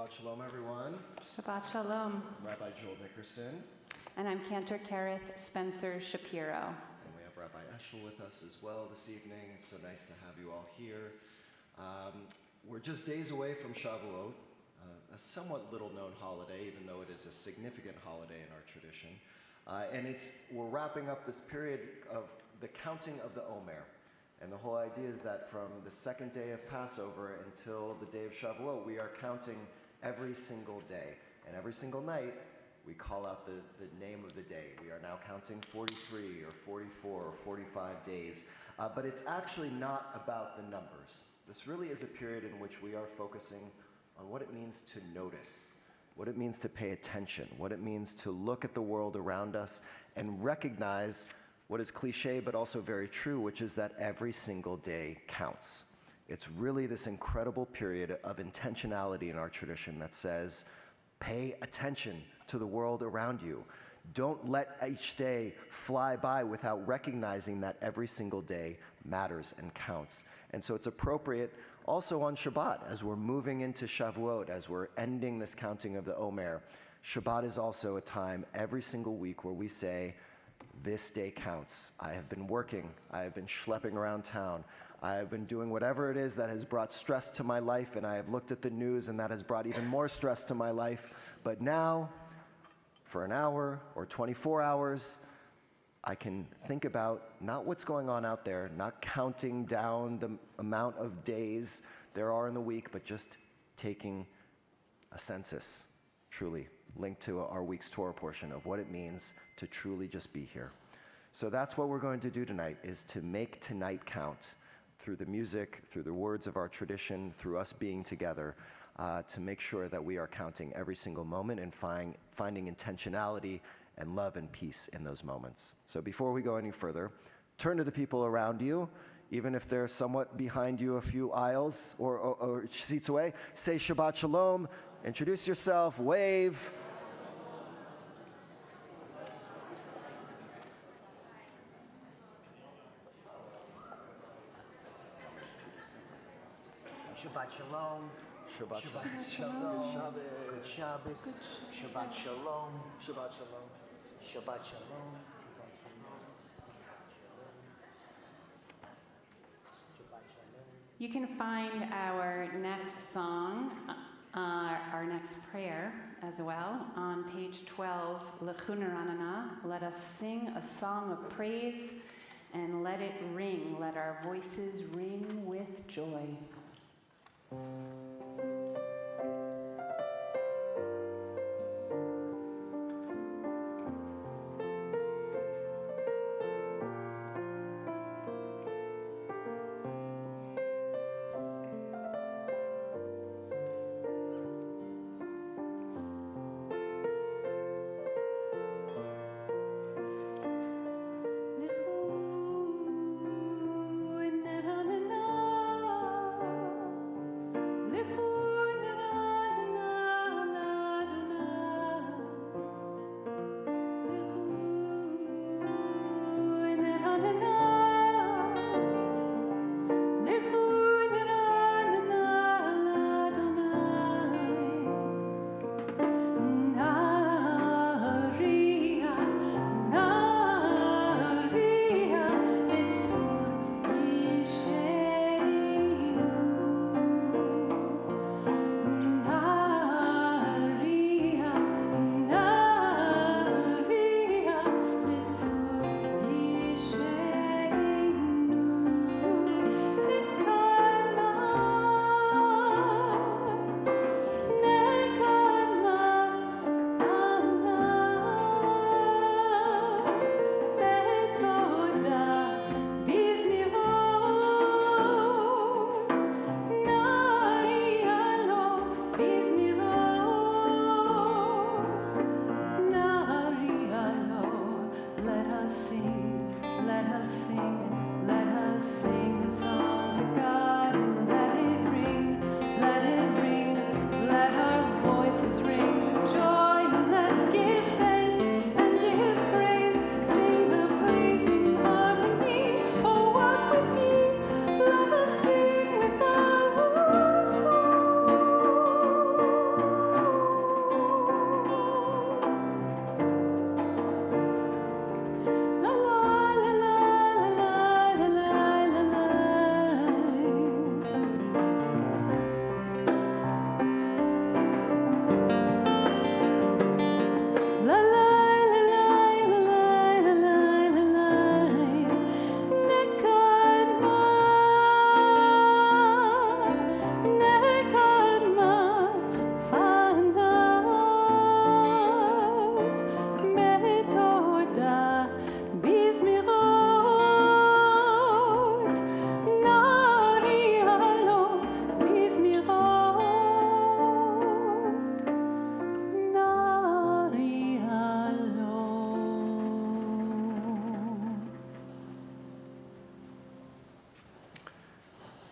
Shabbat Shalom, everyone. Shabbat Shalom. I'm Rabbi Joel Nickerson. And I'm Cantor Kerith Spencer-Shapiro. And we have Rabbi Eshel with us as well this evening. It's so nice to have you all here. We're just days away from Shavuot, a somewhat little-known holiday, even though it is a significant holiday in our tradition. And we're wrapping up this period of the counting of the Omer. And the whole idea is that from the second day of Passover until the day of Shavuot, we are counting every single day. And every single night, we call out the name of the day. We are now counting 43 or 44 or 45 days. But it's actually not about the numbers. This really is a period in which we are focusing on what it means to notice, what it means to pay attention, what it means to look at the world around us and recognize what is cliche but also very true, which is that every single day counts. It's really this incredible period of intentionality in our tradition that says, pay attention to the world around you. Don't let each day fly by without recognizing that every single day matters and counts. And so it's appropriate also on Shabbat, as we're moving into Shavuot, as we're ending this counting of the Omer. Shabbat is also a time every single week where we say, this day counts. I have been working. I have been schlepping around town. I have been doing whatever it is that has brought stress to my life, and I have looked at the news, and that has brought even more stress to my life. But now, for an hour or 24 hours, I can think about not what's going on out there, not counting down the amount of days there are in the week, but just taking a census, truly linked to our week's Torah portion of what it means to truly just be here. So that's what we're going to do tonight, is to make tonight count through the music, through the words of our tradition, through us being together, to make sure that we are counting every single moment and finding intentionality and love and peace in those moments. So before we go any further, turn to the people around you, even if they're somewhat behind you a few aisles or seats away. Say Shabbat Shalom, introduce yourself, wave. Shabbat Shalom. Shabbat Shabbat Shalom. Shalom. Good Shabbos. Shabbat Shalom. Shabbat Shalom. Shabbat Shalom. You can find our next song, our next prayer as well, on page 12, L'chuna Ranana. Let us sing a song of praise and let it ring. Let our voices ring with joy. L'chuna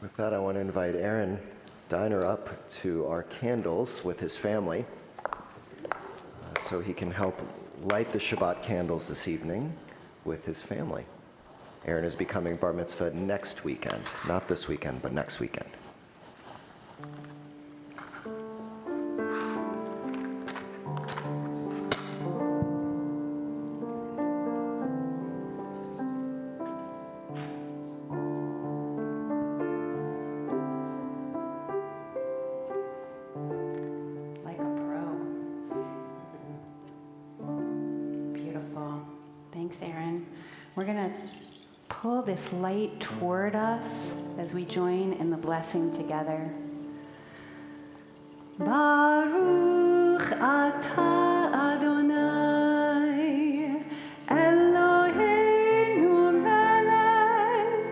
With that, I want to invite Aaron Diner up to our candles with his family so he can help light the Shabbat candles this evening with his family. Aaron is becoming bar mitzvah next weekend. Not this weekend, but next weekend. Like a pro. Beautiful. Thanks, Aaron. We're going to pull this light toward us as we join in the blessing together. Baruch atah Adonai Eloheinu melech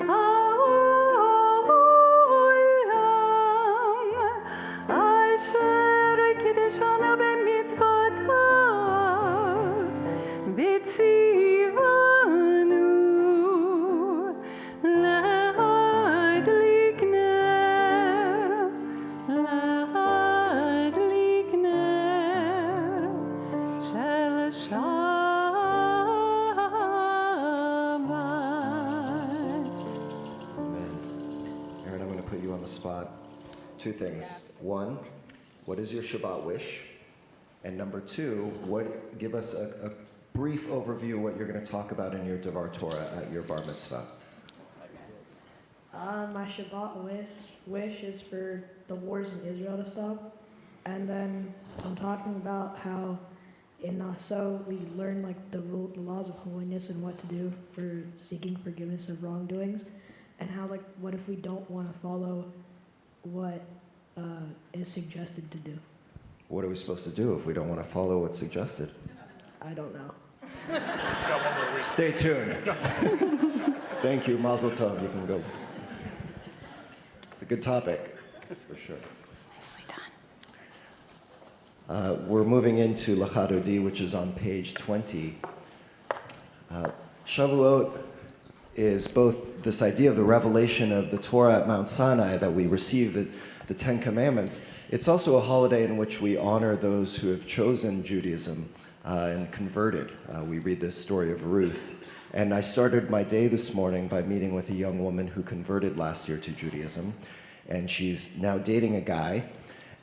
haolam asher kiddushanu b'mitzvotav v'tzivanu להדליק נר של שבת. Amen. Aaron, I'm going to put you on the spot. Two things. One, what is your Shabbat wish? And number two, give us a brief overview of what you're going to talk about in your Devar Torah at your bar mitzvah. My Shabbat wish is for the wars in Israel to stop. And then I'm talking about how in Naso we learn like the laws of holiness and what to do for seeking forgiveness of wrongdoings. And how like what if we don't want to follow what is suggested to do? What are we supposed to do if we don't want to follow what's suggested? I don't know. Stay tuned. Thank you, Mazel Tov. You can go. It's a good topic, that's for sure. Nicely done. We're moving into Lachadodi, which is on page 20. Shavuot is both this idea of the revelation of the Torah at Mount Sinai, that we receive the Ten Commandments. It's also a holiday in which we honor those who have chosen Judaism and converted. We read this story of Ruth. And I started my day this morning by meeting with a young woman who converted last year to Judaism. And she's now dating a guy.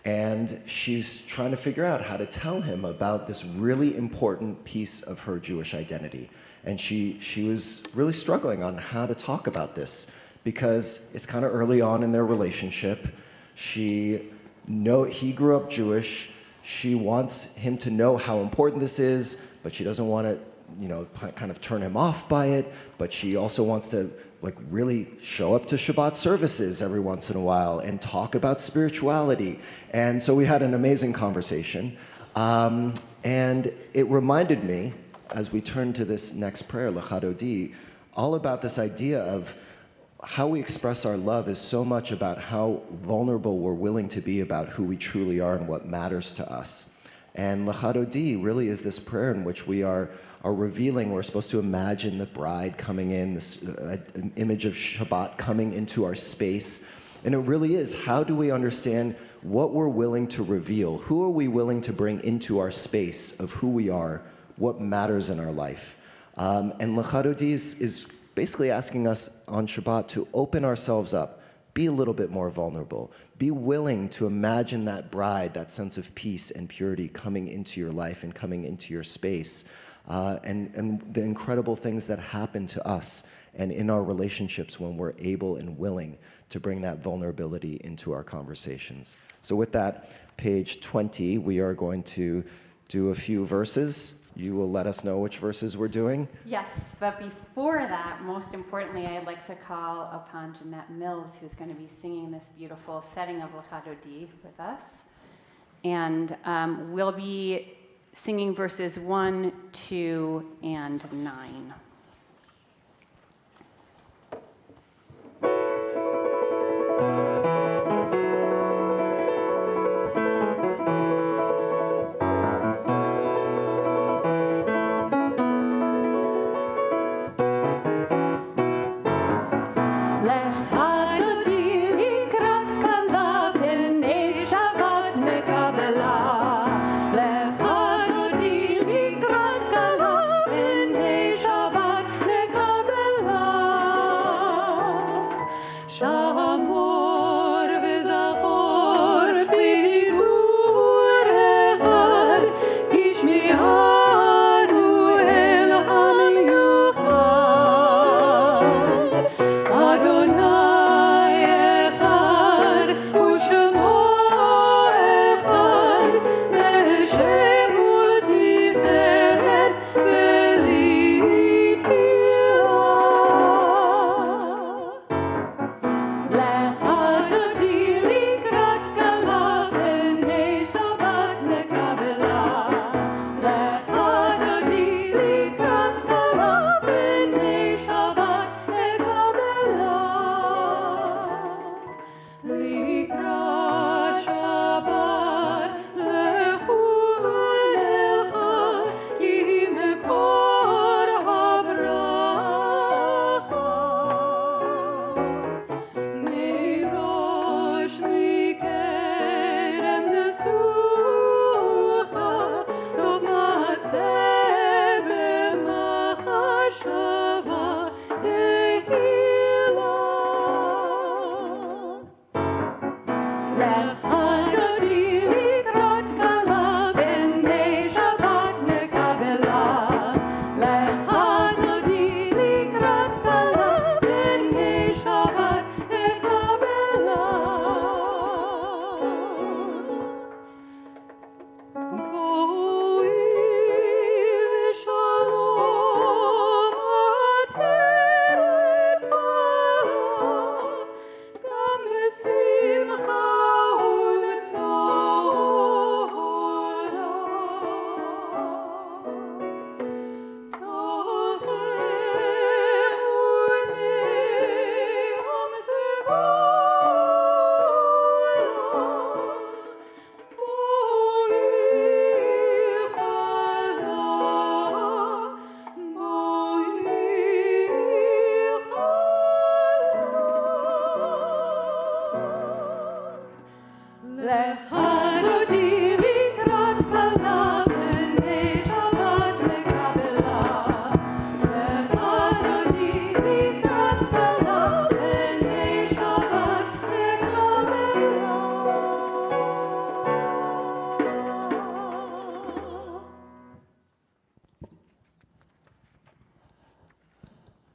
And she's trying to figure out how to tell him about this really important piece of her Jewish identity. And she was really struggling on how to talk about this because it's kind of early on in their relationship. He grew up Jewish. She wants him to know how important this is, but she doesn't want to, kind of turn him off by it. But she also wants to really show up to Shabbat services every once in a while and talk about spirituality. And so we had an amazing conversation. And it reminded me, as we turn to this next prayer, Lachadodi, all about this idea of how we express our love is so much about how vulnerable we're willing to be about who we truly are and what matters to us. And Lachadodi really is this prayer in which we are revealing, we're supposed to imagine the bride coming in, this an image of Shabbat coming into our space. And it really is, how do we understand what we're willing to reveal? Who are we willing to bring into our space of who we are, what matters in our life? And Lachadodi is basically asking us on Shabbat to open ourselves up, be a little bit more vulnerable, be willing to imagine that bride, that sense of peace and purity coming into your life and coming into your space, and the incredible things that happen to us and in our relationships when we're able and willing to bring that vulnerability into our conversations. So with that, page 20, we are going to do a few verses. You will let us know which verses we're doing. Yes, but before that, most importantly, I'd like to call upon Jeanette Mills, who's going to be singing this beautiful setting of Lachadodi with us. And we'll be singing verses 1, 2, and 9. Lechadodi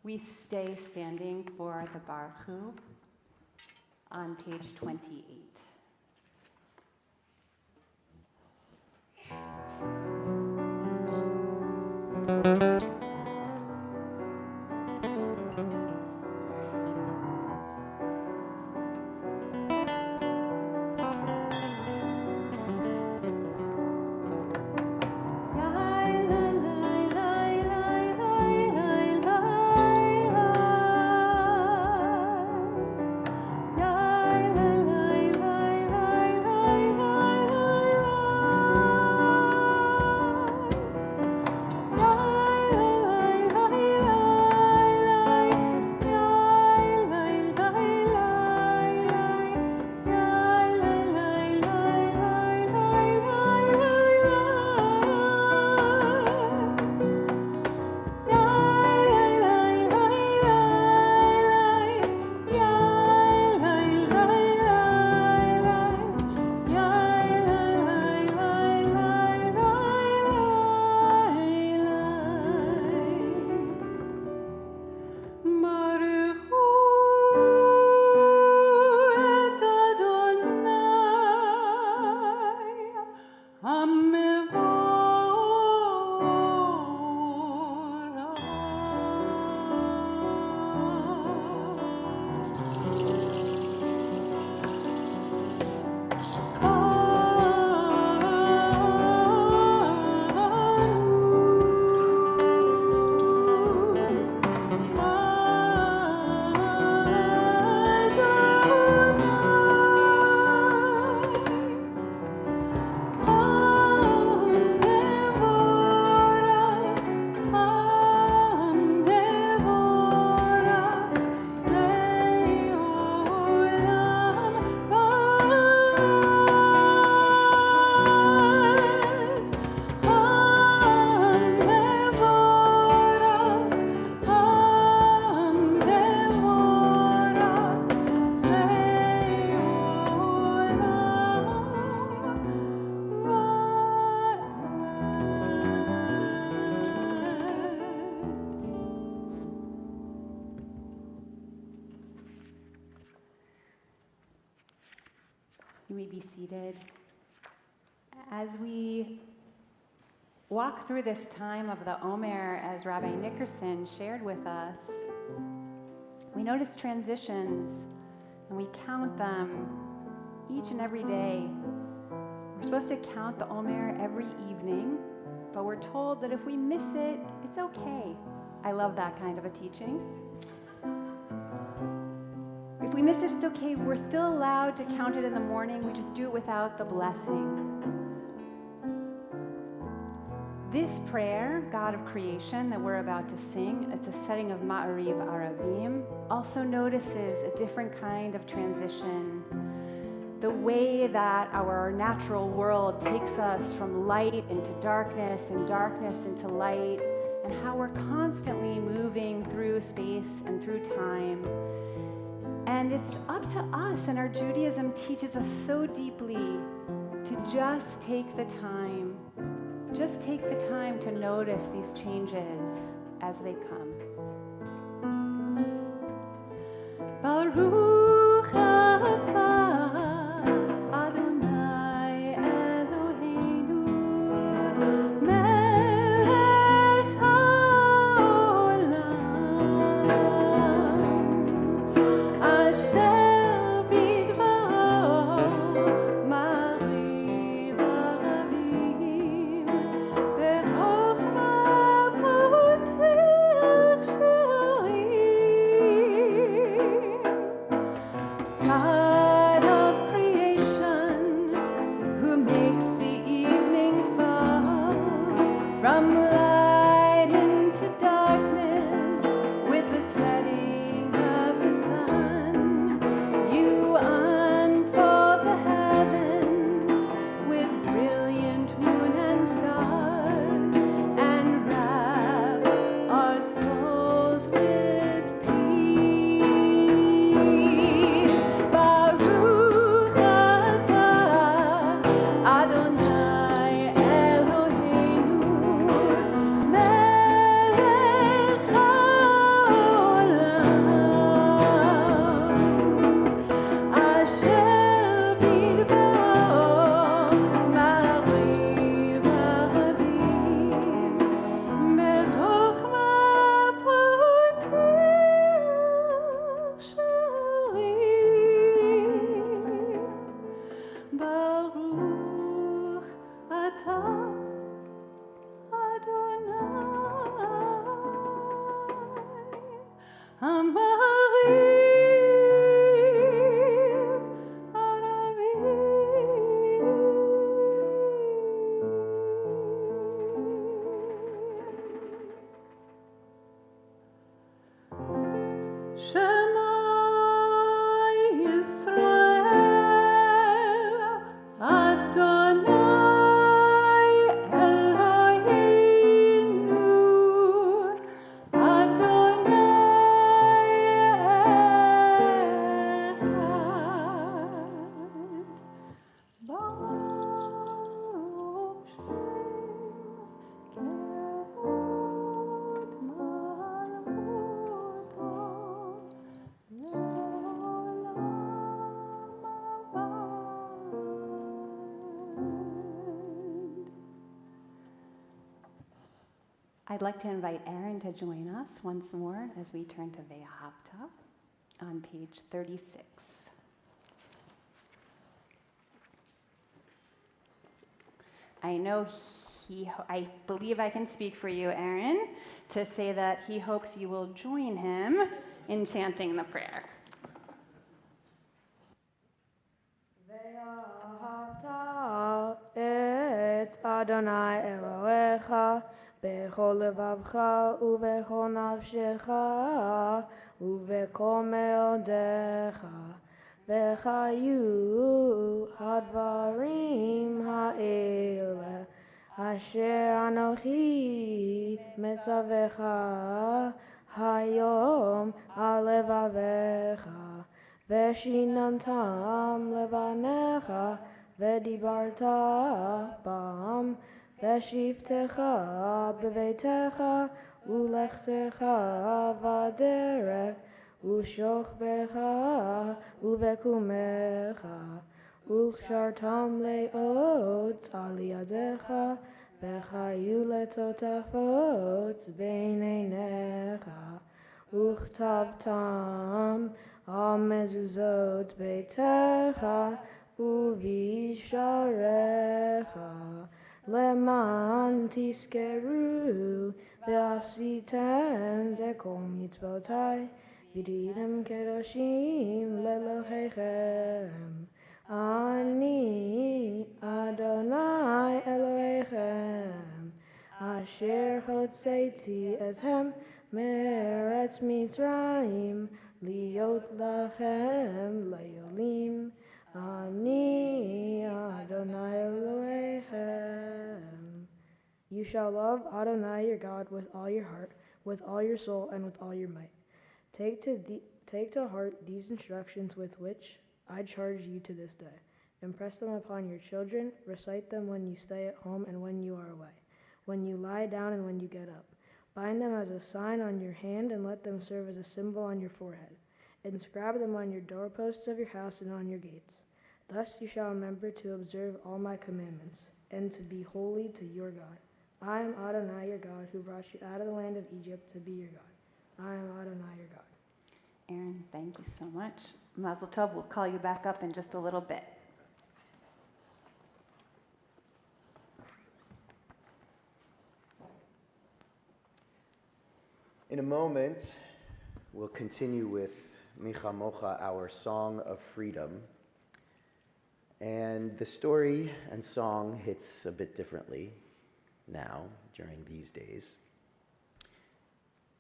We stay standing for the Baruch on page 28. You may be seated. As we walk through this time of the Omer, as Rabbi Nickerson shared with us, we notice transitions and we count them each and every day. We're supposed to count the Omer every evening, but we're told that if we miss it, it's okay. I love that kind of a teaching. If we miss it, it's okay. We're still allowed to count it in the morning. We just do it without the blessing. This prayer, God of creation, that we're about to sing, it's a setting of Ma'ariv Aravim, also notices a different kind of transition. The way that our natural world takes us from light into darkness and darkness into light and how we're constantly moving through space and through time. And it's up to us, and our Judaism teaches us so deeply to just take the time to notice these changes as they come. Baruch atah Adonai Eloheinu melech haolam asher bidvaro ma'ariv arabim bechokma potech sharim. God of creation, who makes the evening fall from light into darkness with the setting of the sun, you unfold the heavens with brilliant moon and stars and wrap our souls with peace. Baruch atah Adonai Eloheinu melech haolam asher bidvaro ma'ariv arabim bechokma potech sharim. Baruch atah Adonai Amariv Arabim. Shema Yisrael Adonai Eloheinu Adonai Echad. Baruch Shem Kevod Malchuto Le'olam Avad. I'd like to invite Aaron to join us once more as we turn to Ve'ahavta on page 36. I believe I can speak for you, Aaron, to say that he hopes you will join him in chanting the prayer. ואהבת את אדוני אלוהיך בכל לבבך ובכל נפשך ובכל מאודיך, וחיו הדברים האלה אשר אנוכי מצווך היום על לבביך, ושיננתם לבניך, ודיברת בם בשבתך בביתך ולכתך בדרך ושוכבך ובקומך, וקשרתם לאות על ידיך, וחיו לטוטפות בין עיניך, וכתבתם על מזוזות ביתך ובשעריך, למען תזכרו ועשיתם דכל מצוותי, ויהייתם קדושים לאלוהיכם. אני אדוני אלוהיכם, אשר הוצאתי אתכם מארץ מצרים, להיות לכם לעולים. אני אדוני אלוהיכם. You shall love Adonai your God with all your heart, with all your soul, and with all your might. Take to heart these instructions with which I charge you to this day. Impress them upon your children. Recite them when you stay at home and when you are away, when you lie down and when you get up. Bind them as a sign on your hand and let them serve as a symbol on your forehead. Inscribe them on your doorposts of your house and on your gates. Thus you shall remember to observe all my commandments and to be holy to your God. I am Adonai your God who brought you out of the land of Egypt to be your God. I am Adonai your God. Aaron, thank you so much. Mazel Tov, we'll call you back up in just a little bit. In a moment, we'll continue with Micha Mocha, our Song of Freedom. And the story and song hits a bit differently now, during these days.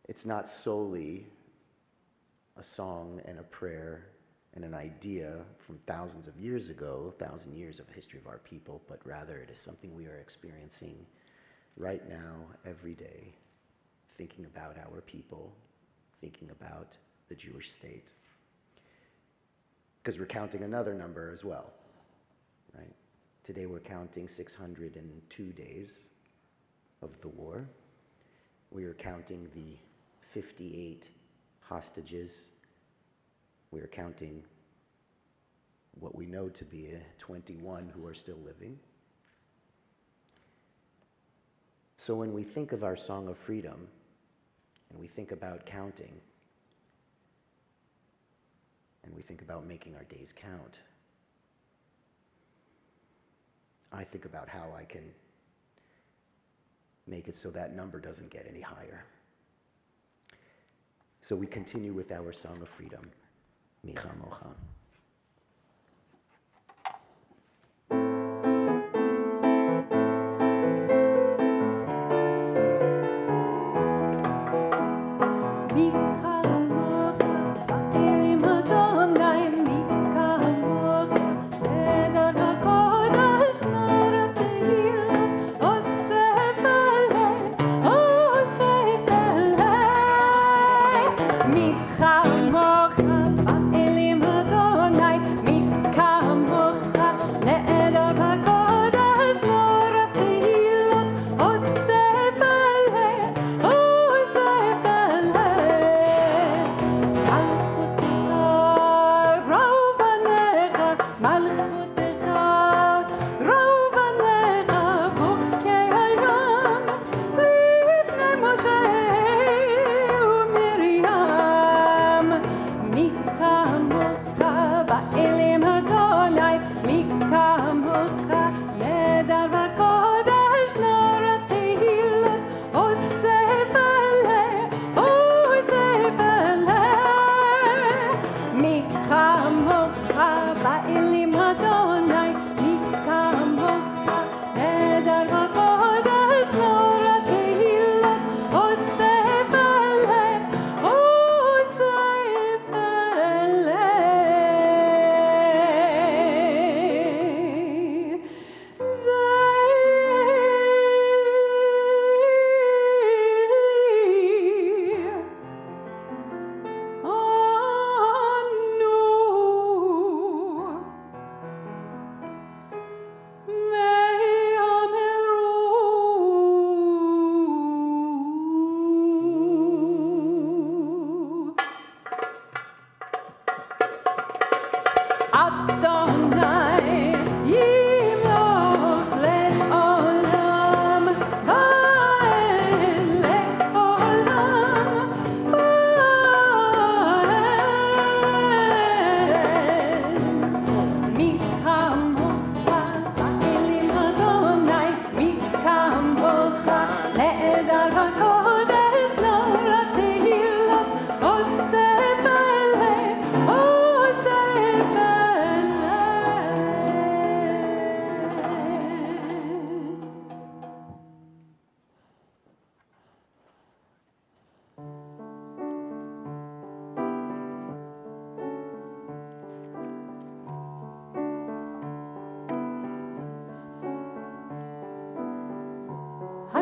It's not solely a song and a prayer and an idea from thousands of years ago, 1,000 years of history of our people, but rather it is something we are experiencing right now, every day, thinking about our people, thinking about the Jewish state. Because we're counting another number as well, right? Today we're counting 602 days of the war. We are counting the 58 hostages. We are counting what we know to be 21 who are still living. So when we think of our Song of Freedom, and we think about counting, and we think about making our days count, I think about how I can make it so that number doesn't get any higher. So we continue with our Song of Freedom, Micha Mocha.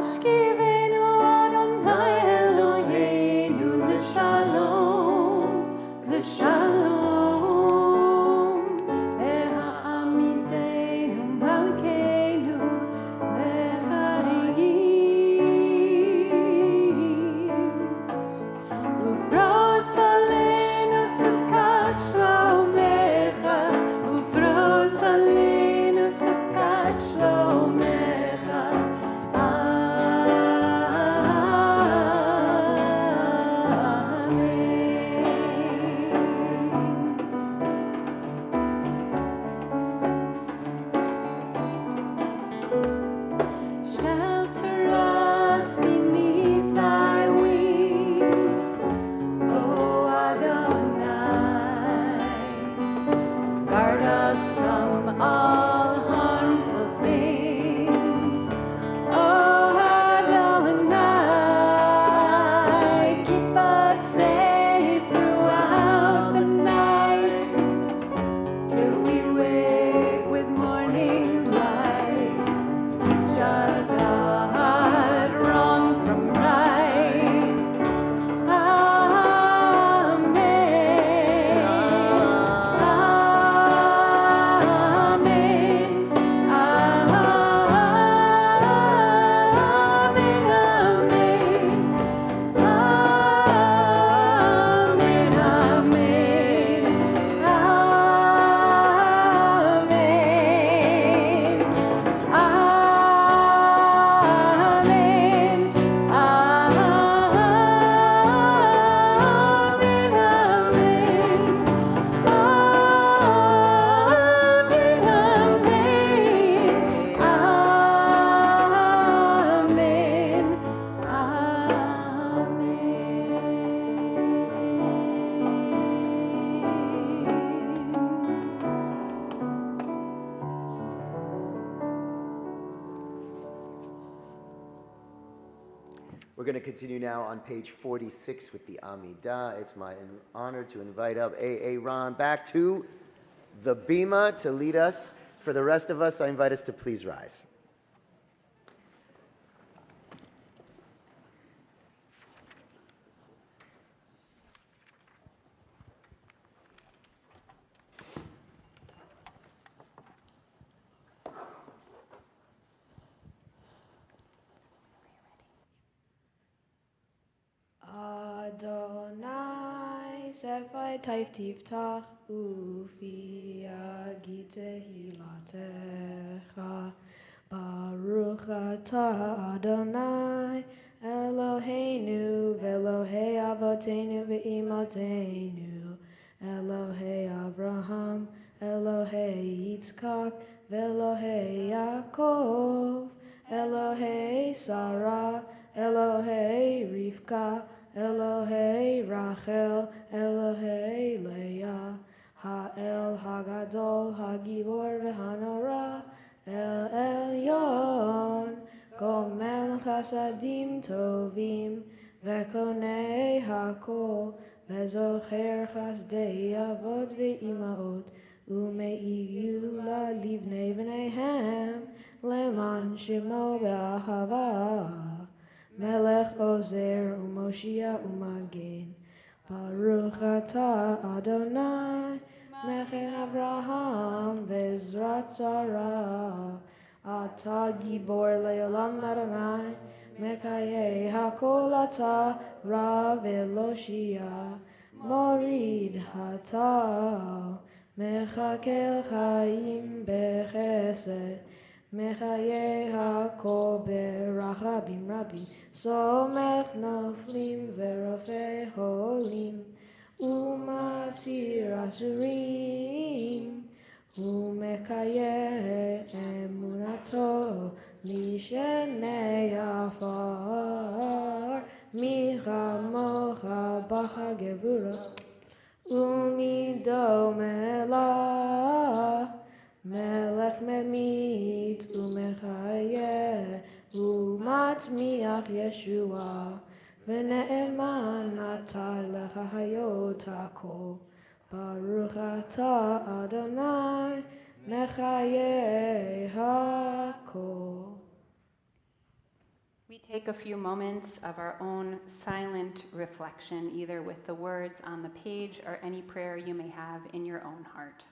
Hashkivenu Adonai Eloheinu l'shalom, l'shalom. Ve'ha'amidenu malkeinu l'chayim. Ufros aleinu sukat shlomecha, ufros aleinu sukat shlomecha. Shelter us beneath thy wings, O Adonai. Guard us from all harmful things, O Adonai. Keep us safe throughout the night, till we wake with morning's light. Teach us, God, wrong from right. Amen. Amen. We're going to continue now on page 46 with the Amidah. It's my honor to invite up A.A. Ron back to the Bima to lead us. For the rest of us, I invite us to please rise. Adonai, Sephai Taif Tiftach, Ufi Agite Hilatecha. Baruch atah Adonai, Eloheinu, Velohei Avotenu ve'imotenu, Elohei Abraham, Elohei Yitzchak, Velohei Yaakov, Elohei Sarah, Elohei Rivka, Elohei Rachel, Elohei Leah, Ha'el Hagadol, Hagibor v'Hanora, El Elyon, Gomel Chasadim Tovim, Vekonei Hakol, Vezocher Chasdei Avot ve'Imaot, Umeiyu Livnei V'neihem, Leman Shemo Be'ahava, Melech Ozer Umoshia Umagen, Baruch atah Adonai, Mechen Abraham Vezrat Sarah, Atah Gibor Le'olam Adonai, Mekayeh Hakol atah Rav Eloshia, Morid Hatah, Mechakel Chaim Bechesed, Mechayeh Hakol Berachabim Rabbi, Somech Noflim Verofei Holim, Umatir Asurim, Umekayeh Emunato, Lishenei Afar, Micha Mocha Bacha Gevura, Umido Melach, Melech Memit, Umechayeh, Umatmiach Yeshua, V'ne'eman atah lecha hayot hakol, Baruch atah Adonai, Mechayeh hakol. We take a few moments of our own silent reflection, either with the words on the page or any prayer you may have in your own heart.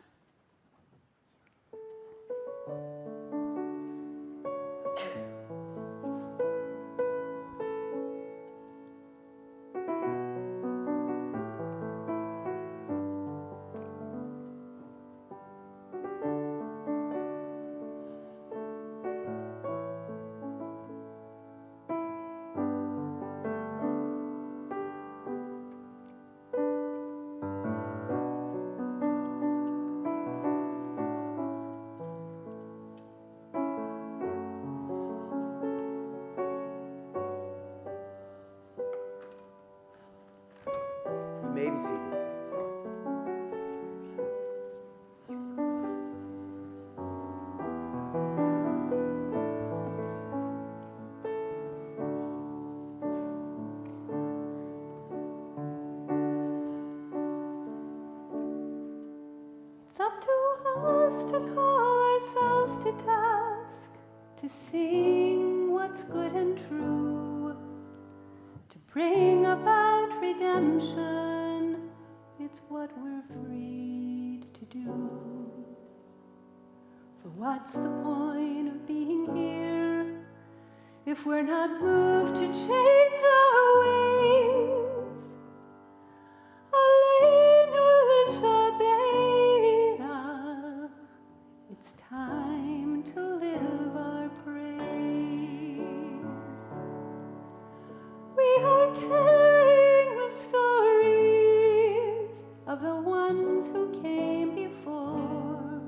You may be seated. It's up to us to call ourselves to task, to sing what's good and true, to bring about redemption. It's what we're freed to do. For what's the point of being here if we're not moved to change our ways? Aleinu l'shabeach. It's time to live our praise. We are carrying the stories of the ones who came before.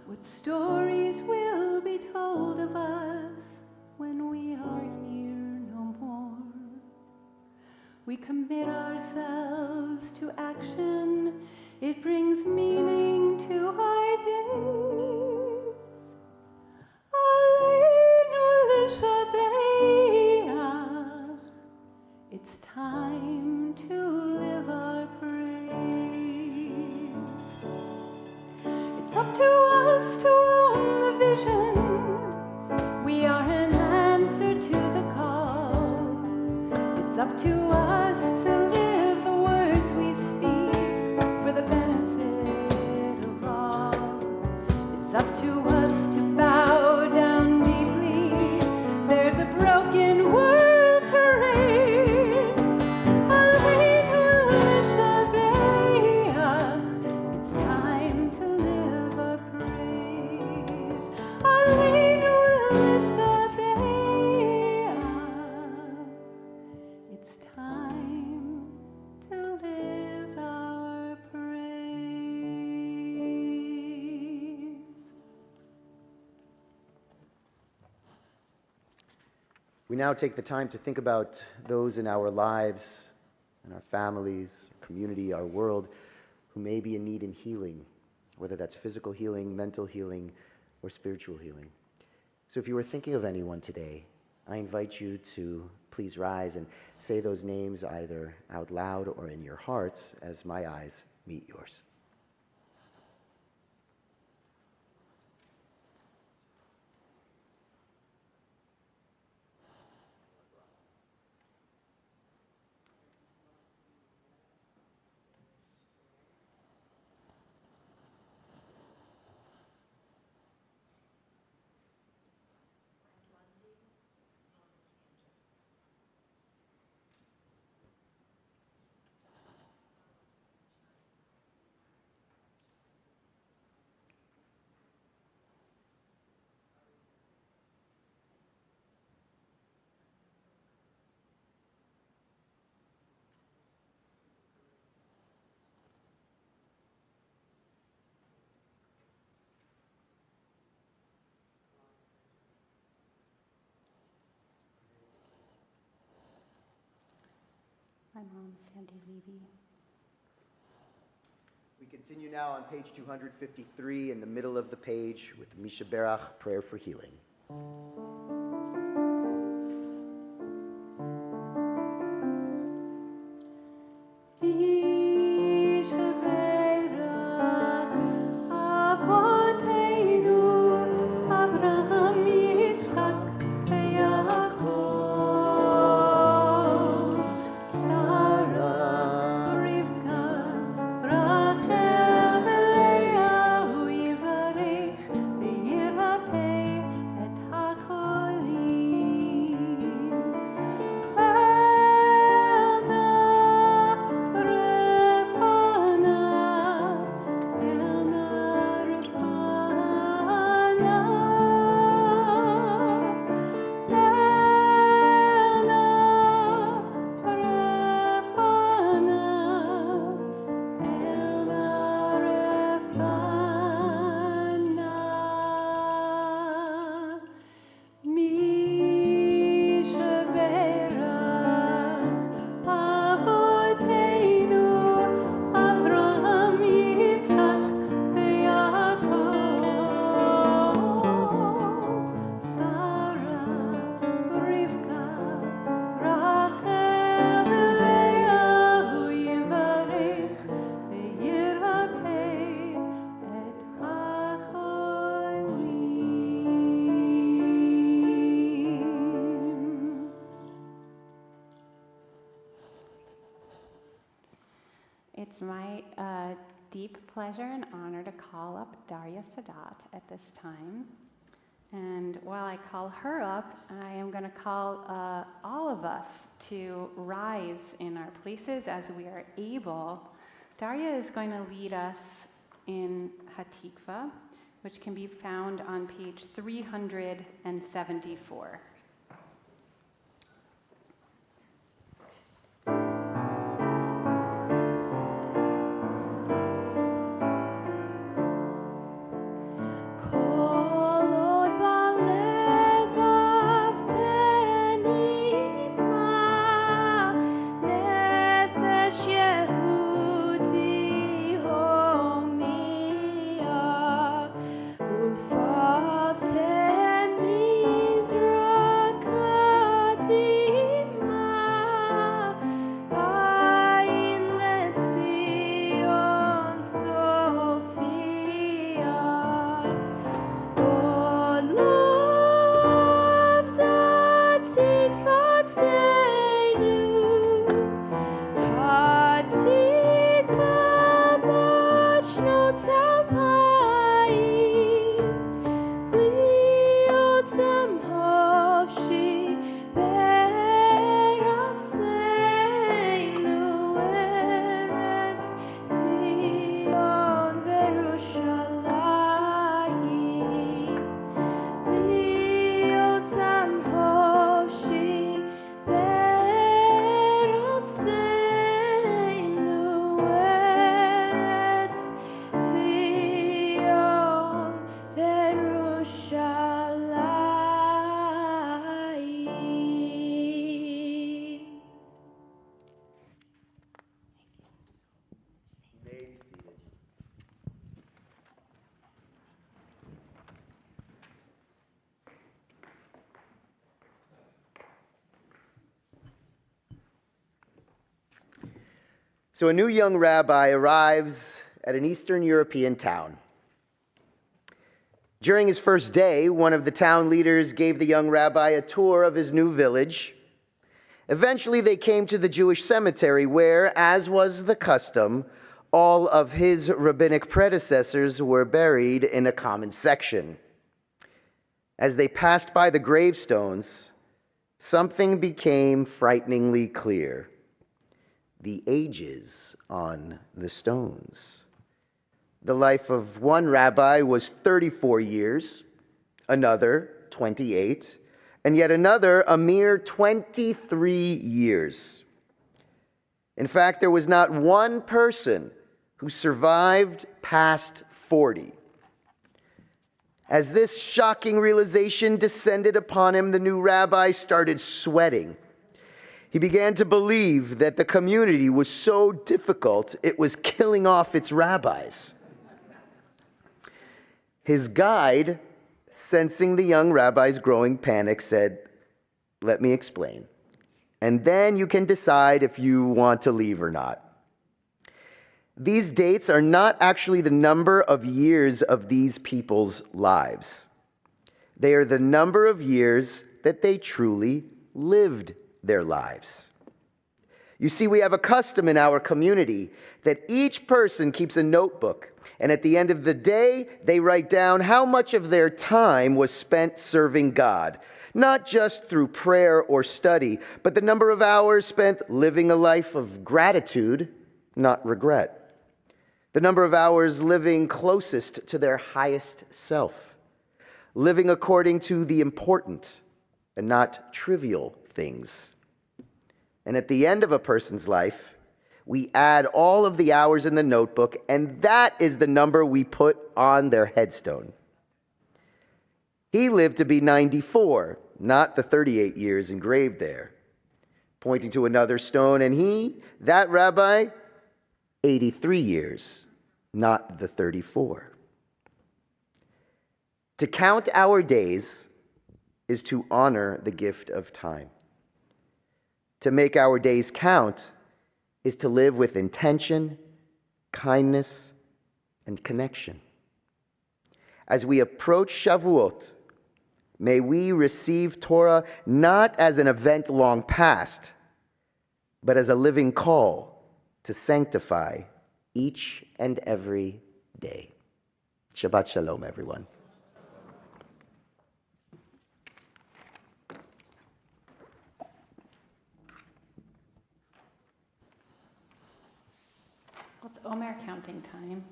What stories will be told of us when we are here no more? We commit ourselves to action. It brings meaning to our days. Aleinu l'shabeach. It's time to live our praise. It's up to us to own the vision. We are an answer to the call. It's up to us to live the words we speak for the benefit of all. It's up to us to bow down deeply. There's a broken world to raise. Aleinu l'shabeach. It's time to live our praise. Aleinu l'shabeach. It's time to live our praise. We now take the time to think about those in our lives, in our families, our community, our world, who may be in need in healing, whether that's physical healing, mental healing, or spiritual healing. So if you were thinking of anyone today, I invite you to please rise and say those names either out loud or in your hearts as my eyes meet yours. My mom, Sandy Levy. We continue now on page 253 in the middle of the page with Misha Berach, Prayer for Healing. Avraham, Yitzchak, Yaakov. It's my deep pleasure and honor to call up Daria Sadat at this time. And while I call her up, I am going to call all of us to rise in our places as we are able. Daria is going to lead us in Hatikva, which can be found on page 374. So a new young rabbi arrives at an Eastern European town. During his first day, one of the town leaders gave the young rabbi a tour of his new village. Eventually, they came to the Jewish cemetery where, as was the custom, all of his rabbinic predecessors were buried in a common section. As they passed by the gravestones, something became frighteningly clear: the ages on the stones. The life of one rabbi was 34 years, another 28, and yet another a mere 23 years. In fact, there was not one person who survived past 40. As this shocking realization descended upon him, the new rabbi started sweating. He began to believe that the community was so difficult it was killing off its rabbis. His guide, sensing the young rabbi's growing panic, said, "Let me explain, and then you can decide if you want to leave or not. These dates are not actually the number of years of these people's lives. They are the number of years that they truly lived their lives. You see, we have a custom in our community that each person keeps a notebook, and at the end of the day, they write down how much of their time was spent serving God, not just through prayer or study, but the number of hours spent living a life of gratitude, not regret. The number of hours living closest to their highest self, living according to the important and not trivial things. And at the end of a person's life, we add all of the hours in the notebook, and that is the number we put on their headstone. He lived to be 94, not the 38 years engraved there," pointing to another stone, "and he, that rabbi, 83 years, not the 34. To count our days is to honor the gift of time. To make our days count is to live with intention, kindness, and connection. As we approach Shavuot, may we receive Torah not as an event long past, but as a living call to sanctify each and every day. Shabbat Shalom, everyone. It's Omer counting time.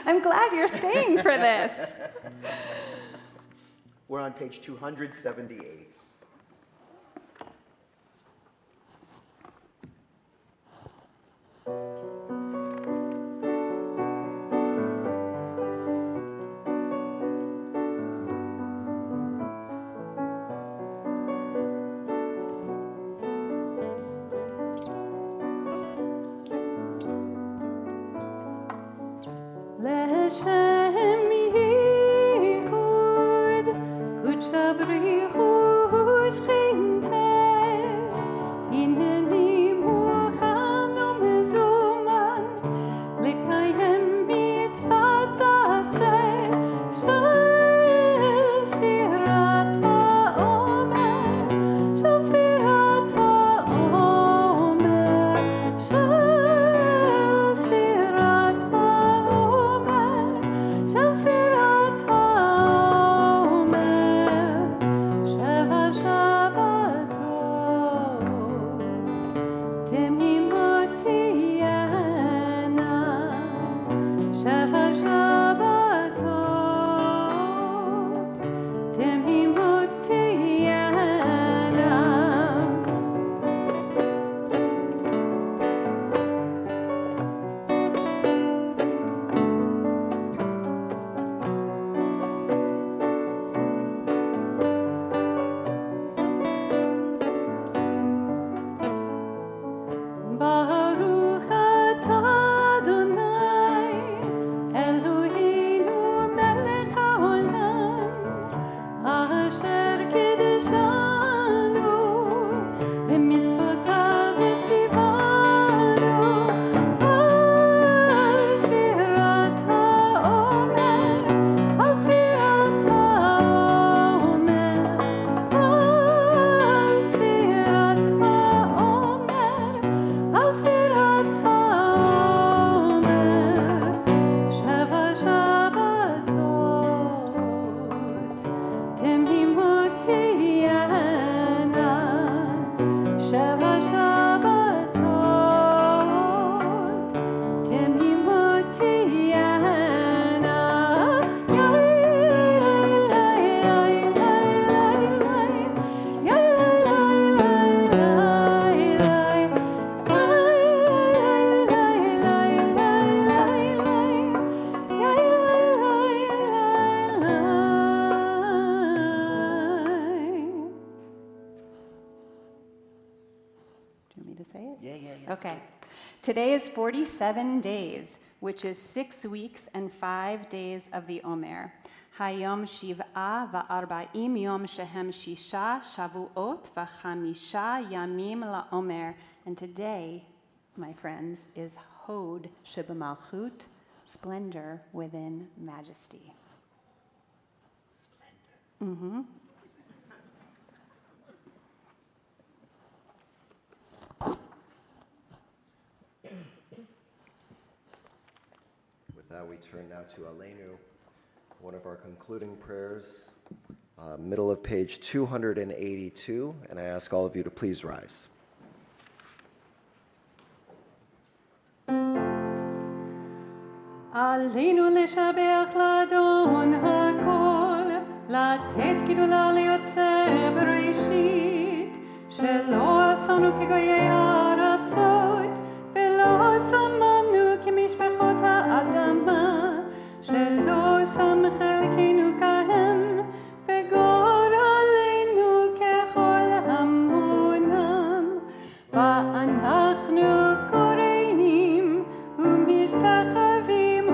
I'm glad you're staying for this. We're on page 278. Okay. Today is 47 days, which is 6 weeks and 5 days of the Omer. Hayom shiv'a va'arba'im yom shehem shisha shavuot v'chamisha yamim la'omer. And today, my friends, is Hod shebemalchut, splendor within majesty. Splendor. Mm-hmm. With that, we turn now to Aleinu, one of our concluding prayers, middle of page 282, and I ask all of you to please rise. עלינו לשבח לאדון הכל, לתת גדולה ליוצר בראשית, שלא עשינו כגויי הארצות, ולא שמנו כמשפחות האדמה, שלא שם חלקנו כהם, וגורלנו ככל המונם, ואנחנו קוראים ומשתחווים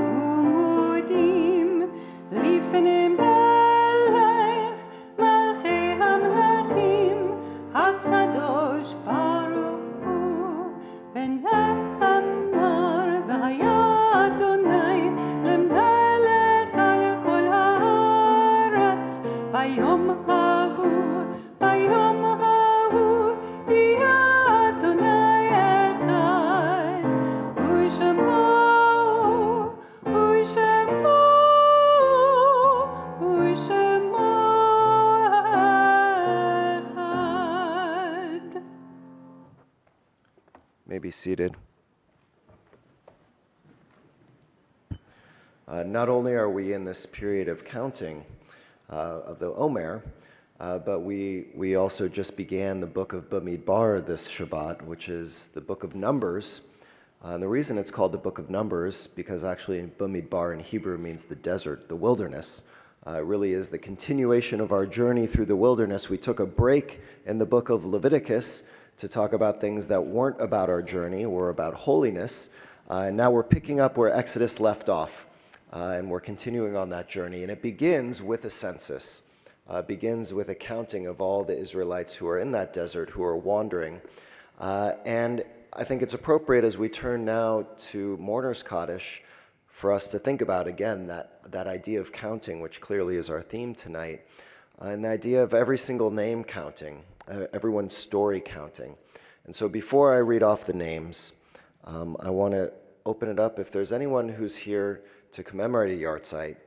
ומודים לפני מלך מלכי המלכים הקדוש ברוך הוא, ונאמר והיה אדוני למלך על כל הארץ ביום ההוא יהיה may be seated. Not only are we in this period of counting of the Omer, but we also just began the book of Bamidbar this Shabbat, which is the book of Numbers. And the reason it's called the book of Numbers, because actually Bamidbar in Hebrew means the desert, the wilderness. It really is the continuation of our journey through the wilderness. We took a break in the book of Leviticus to talk about things that weren't about our journey or about holiness. And now we're picking up where Exodus left off. And we're continuing on that journey. And it begins with a census. Begins with a counting of all the Israelites who are in that desert, who are wandering. And I think it's appropriate as we turn now to Mourner's Kaddish for us to think about, again, that idea of counting, which clearly is our theme tonight, and the idea of every single name counting, everyone's story counting. And so before I read off the names, I want to open it up. If there's anyone who's here to commemorate a yahrzeit,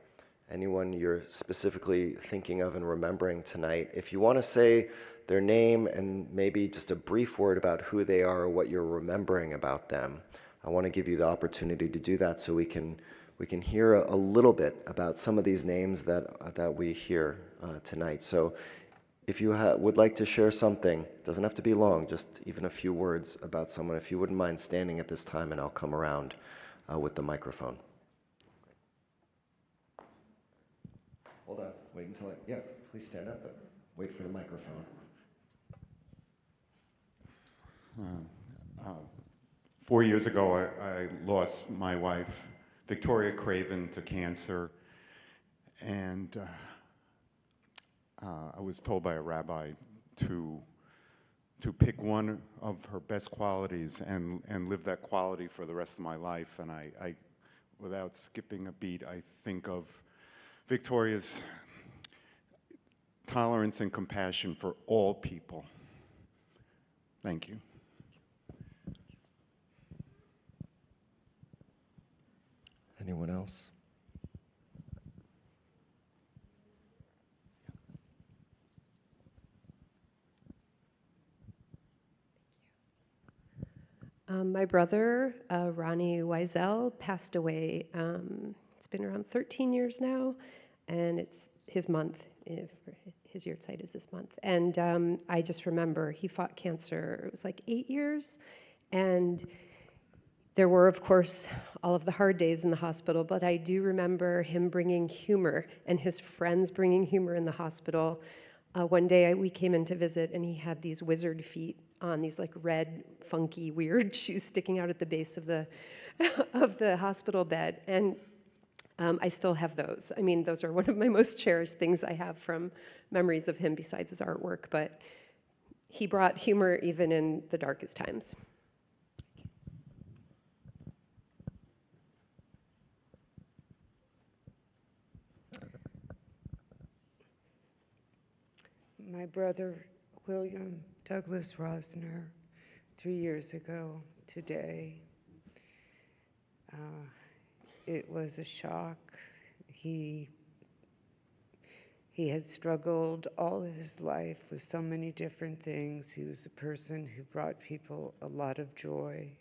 anyone you're specifically thinking of and remembering tonight, if you want to say their name and maybe just a brief word about who they are or what you're remembering about them, I want to give you the opportunity to do that so we can hear a little bit about some of these names that we hear tonight. So if you would like to share something, doesn't have to be long, just even a few words about someone, if you wouldn't mind standing at this time, and I'll come around with the microphone. Hold on, wait until please stand up, but wait for the microphone. 4 years ago, I lost my wife, Victoria Craven, to cancer. And I was told by a rabbi to pick one of her best qualities and live that quality for the rest of my life. And I without skipping a beat, I think of Victoria's tolerance and compassion for all people. Thank you. Anyone else? My brother, Ronnie Wiesel, passed away. It's been around 13 years now, and it's his month. His yahrzeit is this month. And I just remember he fought cancer. It was like 8 years. And there were, of course, all of the hard days in the hospital, but I do remember him bringing humor and his friends bringing humor in the hospital. One day we came in to visit, and he had these wizard feet on, these like red, funky, weird shoes sticking out at the base of the of the hospital bed. And I still have those. I mean, those are one of my most cherished things I have from memories of him besides his artwork, but he brought humor even in the darkest times. My brother, William Douglas Rosner, 3 years ago today. It was a shock. He had struggled all his life with so many different things. He was a person who brought people a lot of joy.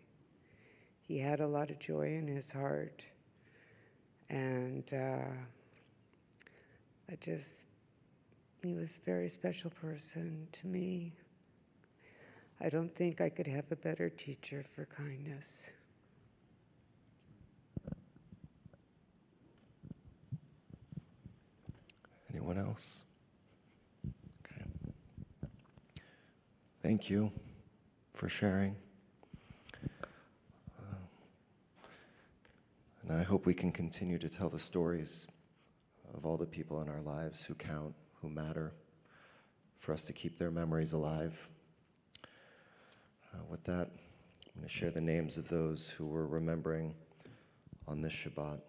He had a lot of joy in his heart. And he was a very special person to me. I don't think I could have a better teacher for kindness. Anyone else? Okay. Thank you for sharing. And I hope we can continue to tell the stories of all the people in our lives who count, who matter, for us to keep their memories alive. With that, I'm going to share the names of those who we're remembering on this Shabbat.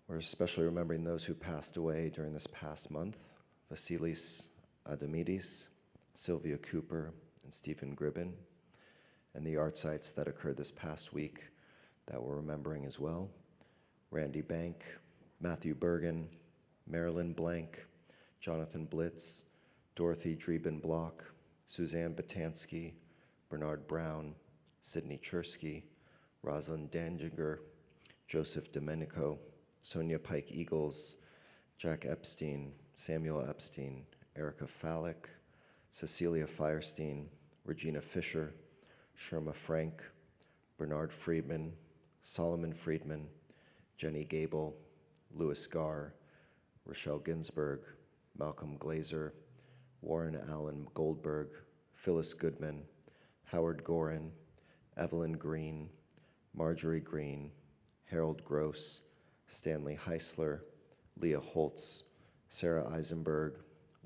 We're especially remembering those who passed away during this past month: Vasilis Adamidis, Sylvia Cooper, and Stephen Gribben, and the yahrzeits that occurred this past week that we're remembering as well: Randy Bank, Matthew Bergen, Marilyn Blank, Jonathan Blitz, Dorothy Drieben-Block, Suzanne Batansky, Bernard Brown, Sidney Chersky, Rosalind Danziger, Joseph Domenico, Sonia Pike Eagles, Jack Epstein, Samuel Epstein, Erica Fallick, Cecilia Firestein, Regina Fisher, Sherma Frank, Bernard Friedman, Solomon Friedman, Jenny Gable, Louis Garr, Rochelle Ginsburg, Malcolm Glazer, Warren Allen Goldberg, Phyllis Goodman, Howard Gorin, Evelyn Green, Marjorie Green, Harold Gross, Stanley Heisler, Leah Holtz, Sarah Eisenberg,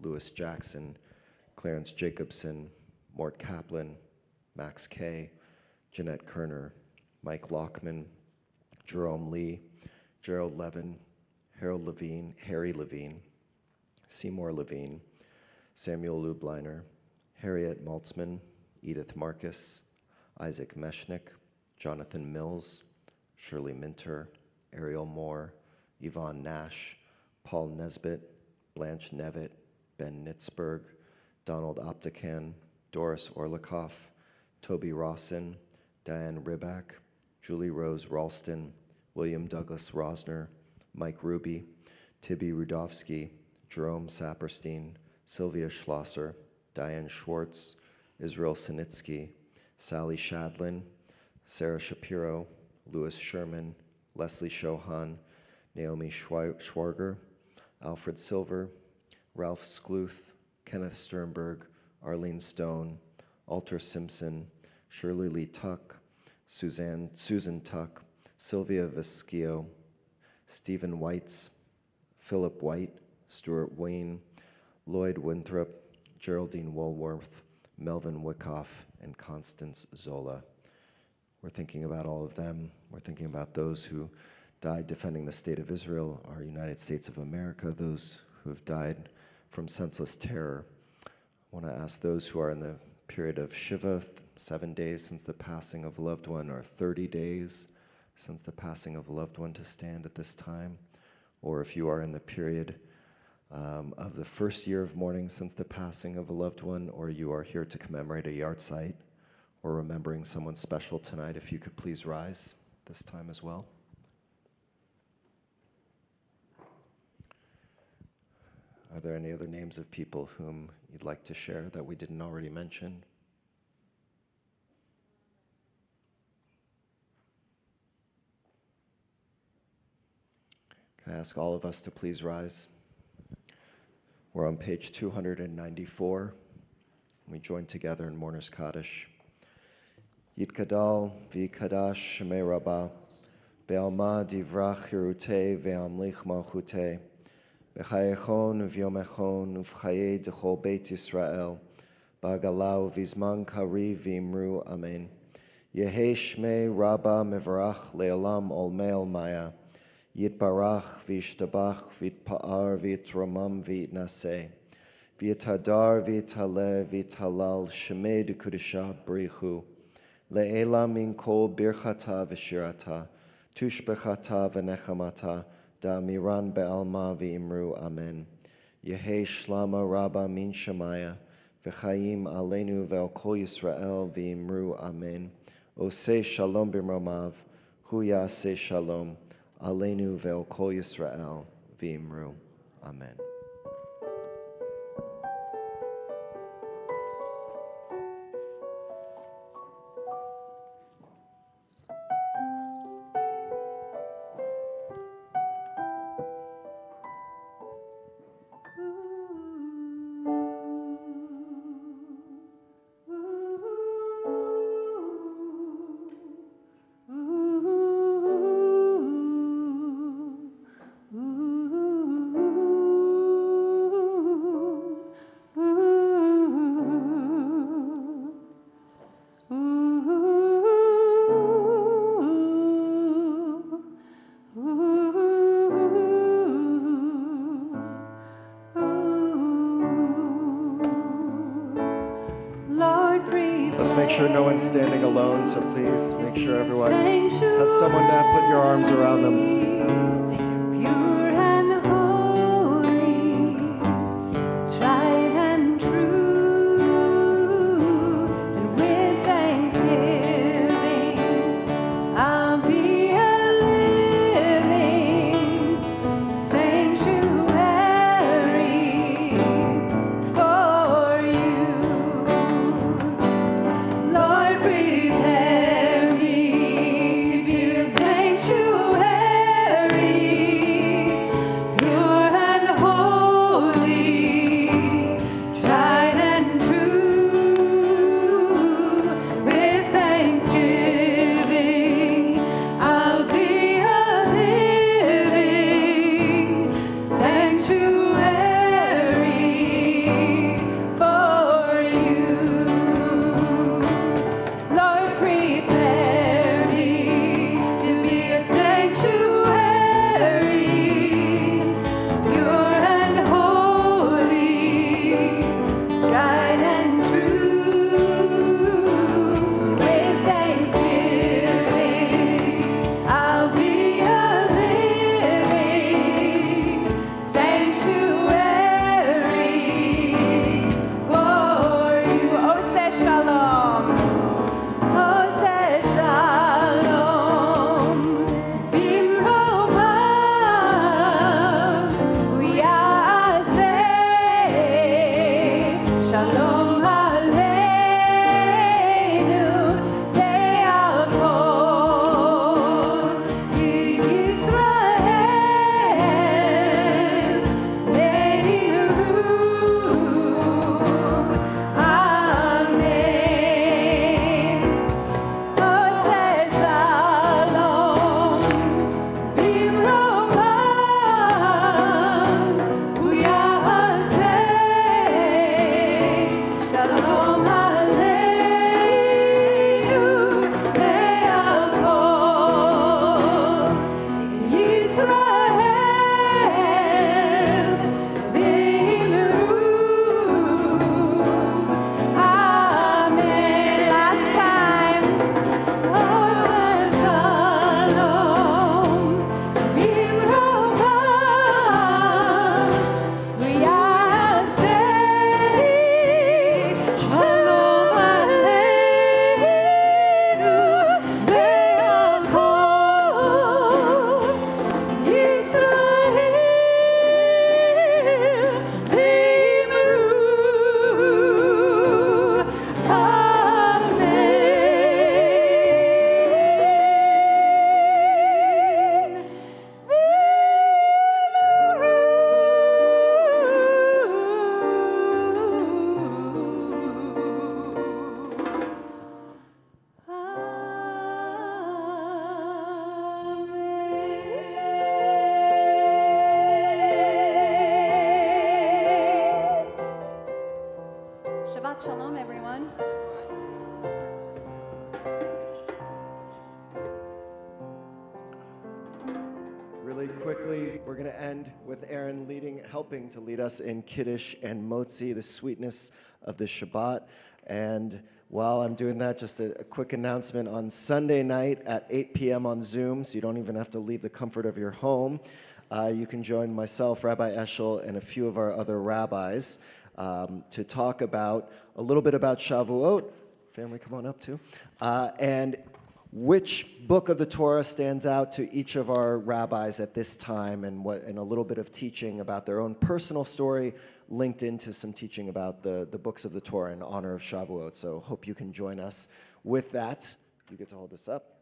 Louis Jackson, Clarence Jacobson, Mort Kaplan, Max Kay, Jeanette Kerner, Mike Lockman, Jerome Lee, Gerald Levin, Harold Levine, Harry Levine, Seymour Levine, Samuel Lubliner, Harriet Maltzman, Edith Marcus, Isaac Meshnick, Jonathan Mills, Shirley Minter, Ariel Moore, Yvonne Nash, Paul Nesbitt, Blanche Nevitt, Ben Nitzberg, Donald Optican, Doris Orlikoff, Toby Rawson, Diane Riback, Julie Rose Ralston, William Douglas Rosner, Mike Ruby, Tibby Rudovsky, Jerome Saperstein, Sylvia Schlosser, Diane Schwartz, Israel Sinitsky, Sally Shadlin, Sarah Shapiro, Louis Sherman, Leslie Shohan, Naomi Schwarger, Alfred Silver, Ralph Skluth, Kenneth Sternberg, Arlene Stone, Alter Simpson, Shirley Lee Tuck, Susan Tuck, Sylvia Vescio, Stephen Weitz, Philip White, Stuart Wayne, Lloyd Winthrop, Geraldine Woolworth, Melvin Wyckoff, and Constance Zola. We're thinking about all of them. We're thinking about those who died defending the state of Israel, our United States of America, those who have died from senseless terror. I want to ask those who are in the period of Shiva, 7 days since the passing of a loved one, or 30 days since the passing of a loved one, to stand at this time. Or if you are in the period of the first year of mourning since the passing of a loved one, or you are here to commemorate a yahrzeit or remembering someone special tonight, if you could please rise this time as well. Are there any other names of people whom you'd like to share that we didn't already mention? Can I ask all of us to please rise? We're on page 294. We join together in Mourner's Kaddish. Yitkadal v'yikadash shemei Rabbah, be'alma divrach hirutei ve'amlich malchutei, b'chayechon v'yomechon v'chayei d'chol beit Yisrael, ba'galau v'zman kari v'imru amen. Yehei shmei Rabbah mevarach le'olam olmei olmaya, Yitbarach v'yishtabach v'yitpa'ar v'yitramam v'yitnaseh, v'yitadar v'yitaleh v'yitalal shemei d'kudisha b'richu, le'ela min kol birchata v'shirata, tushbechata v'nechamata, da'amiran be'alma v'imru amen. Yehei shlama Rabbah min shemaya, v'chayim aleinu ve'al kol Yisrael v'imru amen. Oseh shalom b'mromav, hu ya'aseh shalom. Aleinu ve'el kol Yisrael v'imru. Amen. Let's make sure no one's standing alone, so please make sure everyone has someone to put your arms around them. Pure and holy, tried and true, and with thanksgiving We're going to end with Aaron helping to lead us in Kiddush and Motzi, the sweetness of the Shabbat. And while I'm doing that, just a quick announcement. On Sunday night at 8 p.m. on Zoom, so you don't even have to leave the comfort of your home, you can join myself, Rabbi Eshel, and a few of our other rabbis to talk about a little bit about Shavuot. Family, come on up too. And which book of the Torah stands out to each of our rabbis at this time, and a little bit of teaching about their own personal story linked into some teaching about the books of the Torah in honor of Shavuot. So hope you can join us with that. You get to hold this up.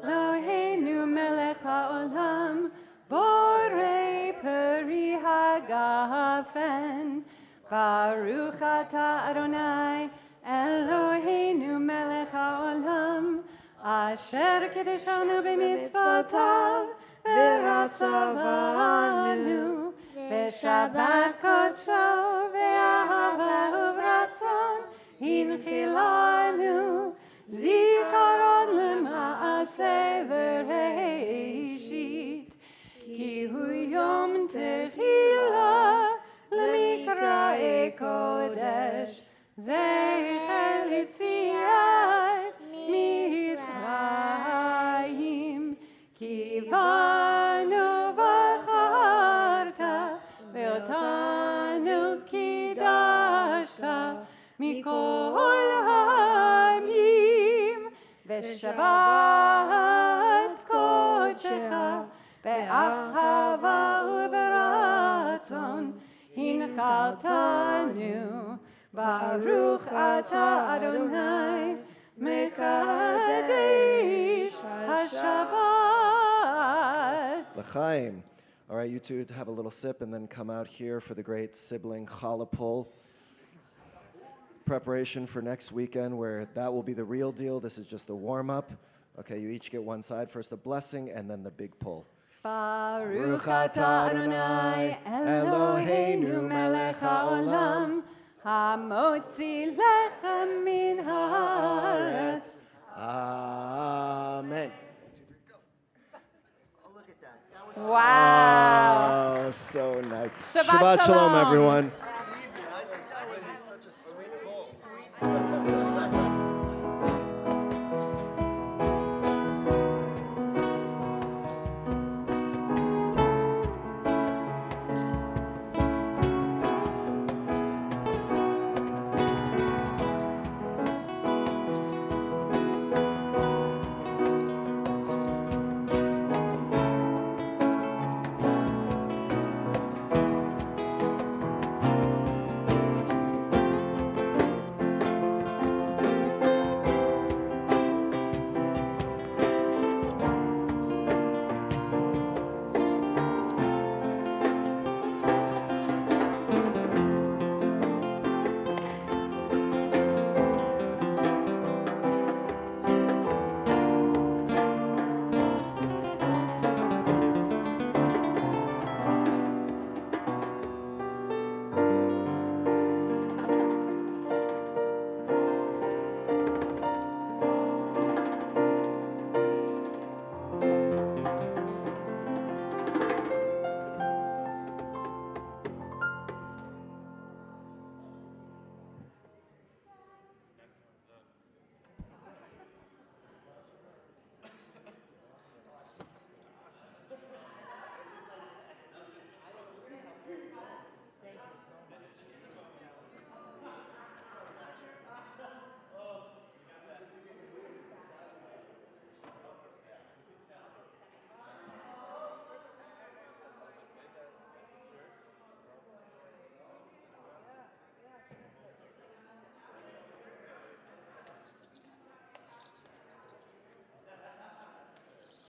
Eloheinu melech haolam, borei peri hagafen. Baruch atah Adonai, Eloheinu melech haolam, asher kiddushanu b'mitzvotav, v'ratzavanu, v'shabbat kodsho, v'ahava uvratzon, hinchilanu, zikaron l'maaseh v'reishit, ki hu yom tehillah, L'mikrae kodesh, zecher l'tziat Mitzrayim, ki banu v'charta, ve'otanu kidashta, mikol ha'amim, ve'shabbat kodshecha, be'ahava u'beratzon, Hinchaltanu, Baruch atah Adonai, Mekadesh HaShabbat. L'chaim. All right, you two have a little sip and then come out here for the great sibling challah pull. Preparation for next weekend, where that will be the real deal. This is just the warm-up. Okay, you each get one side. First the blessing and then the big pull. Baruch atah Adonai, Eloheinu melech haolam, hamotzi lechem min haaretz. Amen. Wow. Oh, so nice. Shabbat Shalom, shalom. everyone.